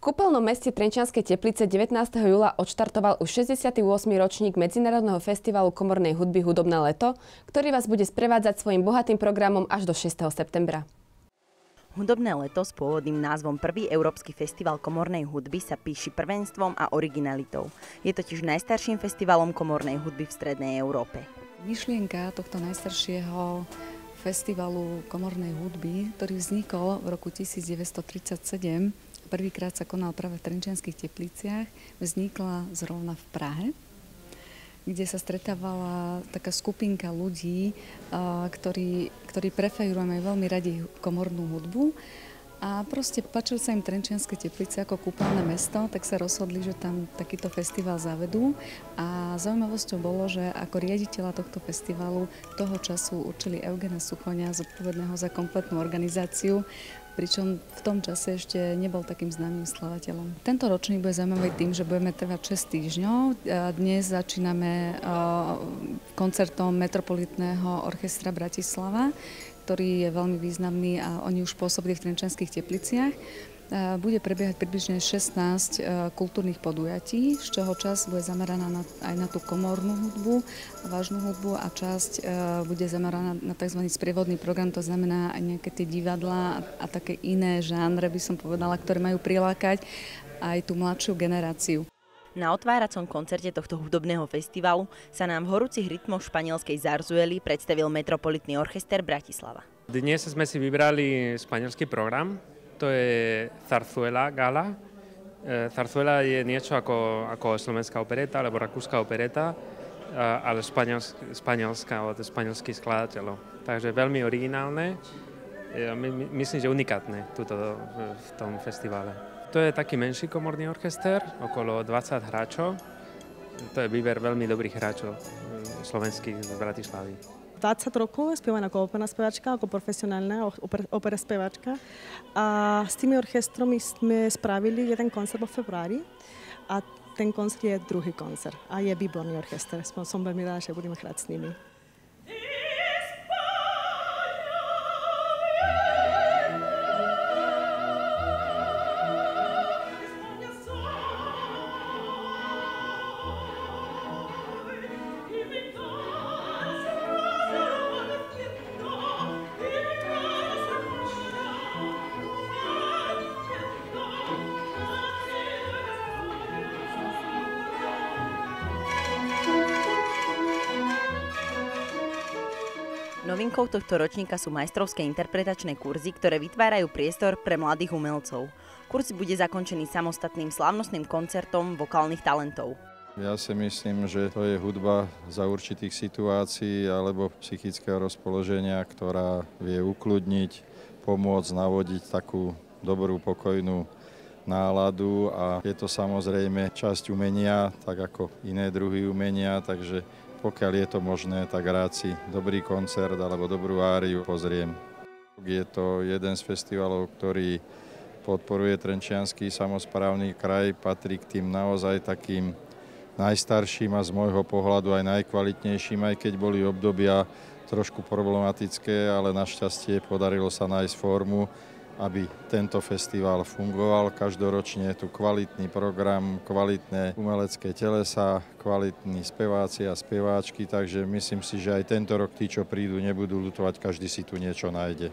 kúpeľnom meste Trenčianskej Teplice 19. júla odštartoval už 68. ročník Medzinárodného festivalu komornej hudby Hudobné leto, ktorý vás bude sprevádzať svojim bohatým programom až do 6. septembra. Hudobné leto s pôvodným názvom Prvý európsky festival komornej hudby sa píši prvenstvom a originalitou. Je totiž najstarším festivalom komornej hudby v strednej Európe. Myšlienka tohto najstaršieho festivalu komornej hudby, ktorý vznikol v roku 1937, prvýkrát sa konal práve v Trenčianskych Tepliciach, vznikla zrovna v Prahe, kde sa stretávala taká skupinka ľudí, ktorí preferujú, majú veľmi radi komornú hudbu. A proste páčili sa im Trenčianske Teplice ako kúpeľné mesto, tak sa rozhodli, že tam takýto festival zavedú. A zaujímavosťou bolo, že ako riaditeľa tohto festivalu toho času určili Eugena Suchoňa, zodpovedného za kompletnú organizáciu, pričom v tom čase ešte nebol takým známym skladateľom. Tento ročník bude zaujímavý tým, že budeme trvať 6 týždňov. Dnes začíname koncertom Metropolitného orchestra Bratislava, ktorý je veľmi významný a oni už pôsobili v Trenčianskych Tepliciach. Bude prebiehať približne 16 kultúrnych podujatí, z čoho časť bude zameraná aj na tú komornú hudbu, vážnu hudbu a časť bude zameraná na tzv. Sprievodný program, to znamená aj nejaké tie divadlá a také iné žánre, by som povedala, ktoré majú prilákať aj tú mladšiu generáciu. Na otváracom koncerte tohto hudobného festivalu sa nám v horúcich rytmoch španielskej zarzuely predstavil Metropolitný orchester Bratislava. Dnes sme si vybrali španielský program, to je Zarzuela Gala. Zarzuela je niečo ako slovenská opereta alebo rakúska opereta, ale španielská od španielských skladateľov. Takže veľmi originálne, myslím, že unikátne v tom festivale. To je taký menší komorný orchester, okolo 20 hráčov. To je výber veľmi dobrých hráčov slovenských z Bratislavy. 20 rokov spievam ako operná spevačka, ako profesionálna opera spevačka. A s tými orchestrom sme spravili jeden koncert vo februári a ten koncert je druhý koncert a je výborný orchester. Som veľmi ráda, že budeme hrať s nimi. Novinkou tohto ročníka sú majstrovské interpretačné kurzy, ktoré vytvárajú priestor pre mladých umelcov. Kurz bude zakončený samostatným slávnostným koncertom vokálnych talentov. Ja si myslím, že to je hudba za určitých situácií alebo psychického rozpoloženia, ktorá vie ukludniť, pomôcť navodiť takú dobrú, pokojnú náladu a je to samozrejme časť umenia, tak ako iné druhy umenia, takže pokiaľ je to možné, tak rád si dobrý koncert alebo dobrú áriu pozriem. Je to jeden z festivalov, ktorý podporuje Trenčiansky samosprávny kraj, patrí k tým naozaj takým najstarším a z môjho pohľadu aj najkvalitnejším, aj keď boli obdobia trošku problematické, ale našťastie podarilo sa nájsť formu, aby tento festival fungoval. Každoročne je tu kvalitný program, kvalitné umelecké telesá, kvalitní speváci a speváčky, takže myslím si, že aj tento rok tí, čo prídu, nebudú ľutovať, každý si tu niečo nájde.